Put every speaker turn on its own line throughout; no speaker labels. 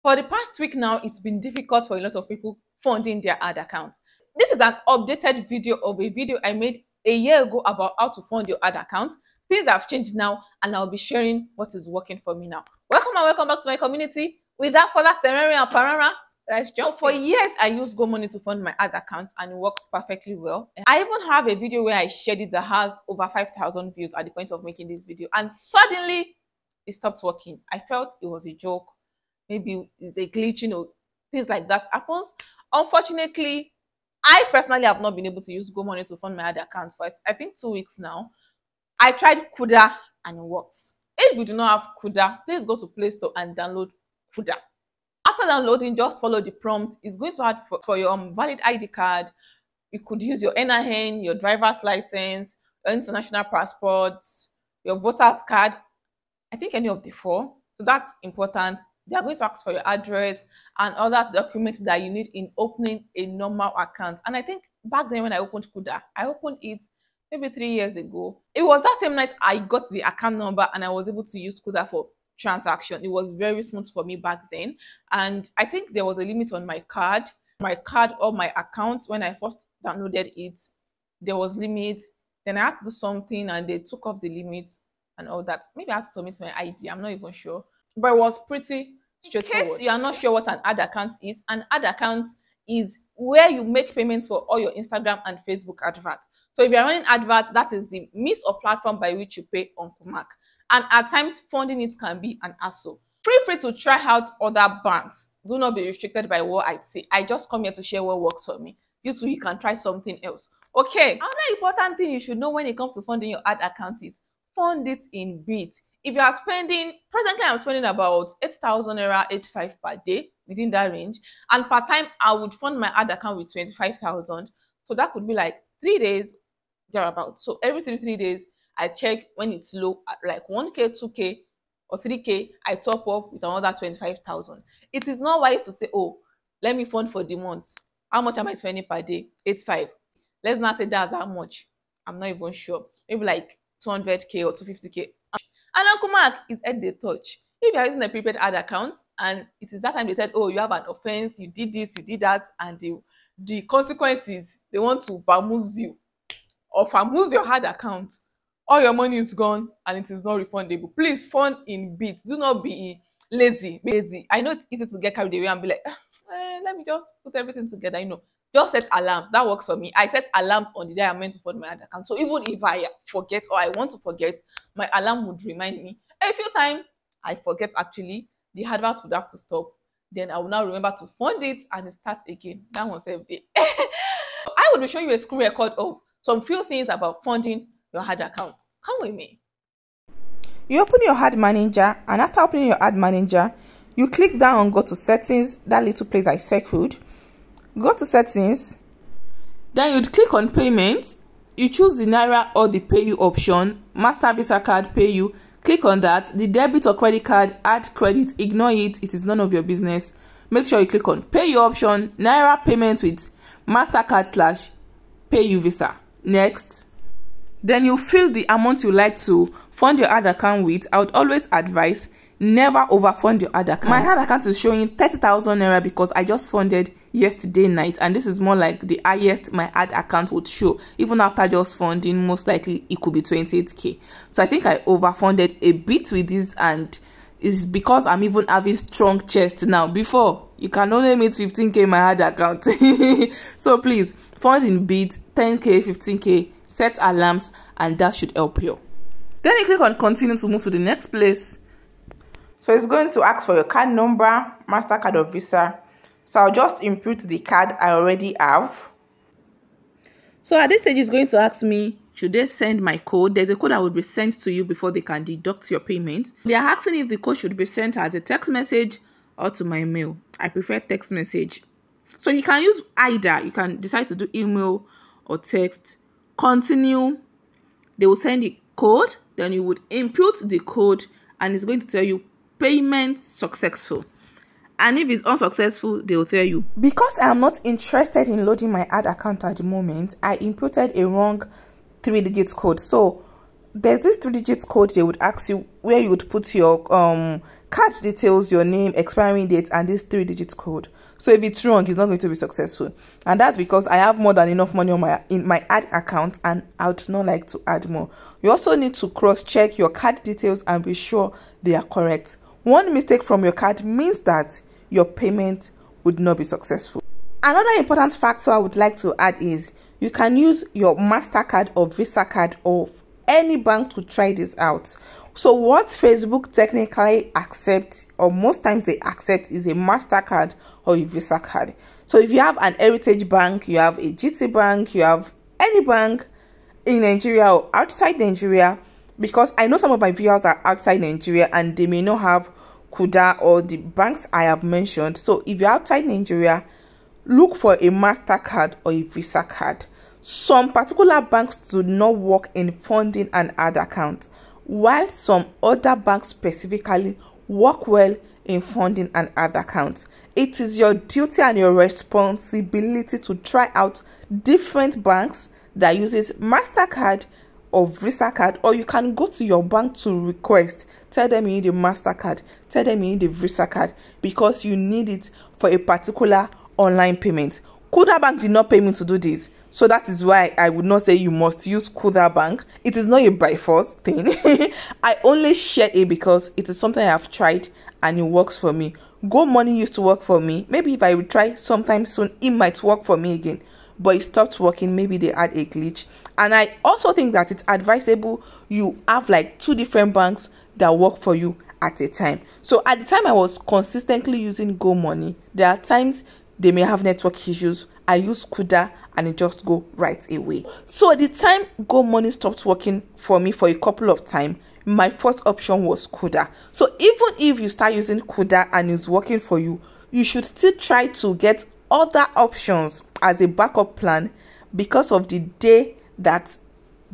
For the past week now, it's been difficult for a lot of people funding their ad accounts. This is an updated video of a video I made a year ago about how to fund your ad account. Things have changed now, and I'll be sharing what is working for me now. Welcome and welcome back to my community. Without further ceremony and parara, let's jump. For years, I used GoMoney to fund my ad account, and it works perfectly well. I even have a video where I shared it that has over 5,000 views at the point of making this video, and suddenly it stopped working. I felt it was a joke. Maybe it's a glitch, things like that happens. Unfortunately, I personally have not been able to use GoMoney to fund my ad account for, I think, 2 weeks now. I tried Cuda and it works. If you do not have Cuda, please go to Play Store and download Cuda. After downloading, just follow the prompt. It's going to ask for your valid ID card. You could use your NIN, your driver's license, your international passport, your voter's card. I think any of the four. So that's important. They are going to ask for your address and other documents that you need in opening a normal account. And I think back then when I opened Cuda, I opened it maybe 3 years ago. It was that same night I got the account number and I was able to use Cuda for transaction. It was very smooth for me back then. And I think there was a limit on my card or my account. When I first downloaded it, there was limits. Then I had to do something and they took off the limits and all that. Maybe I had to submit my ID. I'm not even sure. But it was pretty straightforward. In case you are not sure what an ad account is, an ad account is where you make payments for all your Instagram and Facebook adverts. So if you're running adverts, that is the means of platform by which you pay Uncle Mark. And at times, funding it can be an hassle. Feel free to try out other banks. Do not be restricted by what I say. I just come here to share what works for me. You too, you can try something else. Okay, another important thing you should know when it comes to funding your ad account is fund it in bits. If you are spending, presently I'm spending about 8,000 naira, 85 per day, within that range. And per time, I would fund my ad account with 25,000. So that could be like 3 days, thereabouts. So every 3 days, I check when it's low, at like 1K, 2K, or 3K, I top up with another 25,000. It is not wise to say, oh, let me fund for the month. How much am I spending per day? 85. Let's not say that's how much. I'm not even sure. Maybe like 200K or 250K. And Uncle Mark is at the touch. If you're using a prepaid ad account and it is that time they said, oh, you have an offense, you did this, you did that, and the consequences, they want to bamboozle you or famuse your ad account, all your money is gone and it is not refundable. Please fund in bits. Do not be lazy. I know it's easy to get carried away and be like, let me just put everything together. Just set alarms. That works for me. I set alarms on the day I'm meant to fund my ad account. So even if I forget or I want to forget, my alarm would remind me. A few times I forget actually, the advert would have to stop. Then I will now remember to fund it and start again. That one's every day. I will be showing you a screen record of some few things about funding your ad account. Come with me.
You open your ad manager, and after opening your ad manager, you click down on go to settings, that little place I circled. Go to settings, then you'd click on payments. You choose the NAIRA or the pay you option. Master, Visa card, pay you. Click on that. The debit or credit card, add credit, ignore it. It is none of your business. Make sure you click on pay you option. NAIRA payment with MasterCard / pay you Visa. Next. Then you fill the amount you like to fund your ad account with. I would always advise never overfund your ad account. My ad account is showing 30,000 naira because I just funded yesterday night, and this is more like the highest my ad account would show. Even after just funding, most likely it could be 28K. So I think I overfunded a bit with this, and it's because I'm even having strong chest now. Before, you can only meet 15K my ad account. So please fund in bits, 10K, 15K, set alarms, and that should help you. Then you click on continue to move to the next place. So it's going to ask for your card number, MasterCard or Visa. So I'll just input the card I already have. So at this stage, it's going to ask me, should they send my code? There's a code that will be sent to you before they can deduct your payment. They are asking if the code should be sent as a text message or to my mail. I prefer text message. So you can use either. You can decide to do email or text. Continue. They will send the code. Then you would input the code and it's going to tell you payment successful. And if it's unsuccessful, they will tell you. Because I am not interested in loading my ad account at the moment, I inputted a wrong 3-digit code. So there's this 3-digit code they would ask you where you would put your card details, your name, expiring date, and this 3-digit code. So if it's wrong, it's not going to be successful. And that's because I have more than enough money on in my ad account, and I would not like to add more. You also need to cross-check your card details and be sure they are correct. One mistake from your card means that your payment would not be successful. Another important factor I would like to add is you can use your MasterCard or Visa card of any bank to try this out. So what Facebook technically accepts, or most times they accept, is a MasterCard or a Visa card. So if you have an Heritage Bank, you have a GT Bank, you have any bank in Nigeria or outside Nigeria, because I know some of my viewers are outside Nigeria and they may not have Cuda or the banks I have mentioned. So if you're outside Nigeria, look for a MasterCard or a Visa card. Some particular banks do not work in funding an ad account, while some other banks specifically work well in funding an ad account. It is your duty and your responsibility to try out different banks that uses MasterCard or Visa card, or you can go to your bank to request. Tell them you need a MasterCard, tell them you need a Visa card, because you need it for a particular online payment. Cuda Bank did not pay me to do this, so that is why I would not say you must use Cuda Bank. It is not a by force thing. I only share it because it is something I have tried and it works for me. Go Money used to work for me. Maybe if I would try sometime soon, it might work for me again, but it stopped working. Maybe they had a glitch. And I also think that it's advisable you have like 2 different banks that work for you at a time. So at the time I was consistently using Go Money, there are times they may have network issues. I use Cuda and it just go right away. So at the time Go Money stopped working for me for a couple of time, my first option was Cuda. So even if you start using Cuda and it's working for you, you should still try to get other options as a backup plan, because of the day that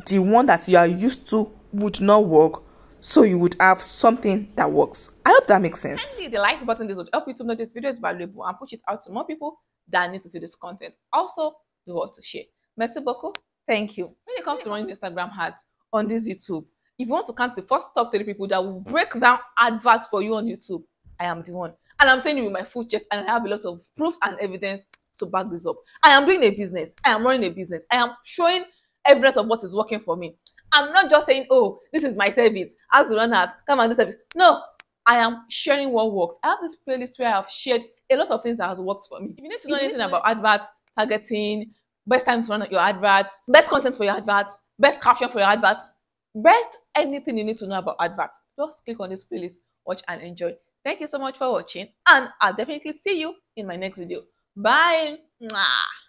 the one that you are used to would not work, so you would have something that works. I hope that makes sense.
Kindly the like button. This would help you to know this video is valuable and push it out to more people that need to see this content. Also, do what to share. Merci beaucoup. Thank you. When it comes to running Instagram ads on this YouTube, if you want to count the first top 3 people that will break down adverts for you on YouTube, I am the one. And I'm saying it with my full chest, and I have a lot of proofs and evidence to back this up. I am doing a business. I am running a business. I am showing evidence of what is working for me. I'm not just saying, oh, this is my service. As to run out, come and do service. No, I am sharing what works. I have this playlist where I have shared a lot of things that has worked for me. If you need to know anything about adverts, targeting, best time to run your adverts, best content for your adverts, best caption for your adverts, best anything you need to know about adverts, just click on this playlist, watch and enjoy. Thank you so much for watching, and I'll definitely see you in my next video. Bye. Mwah.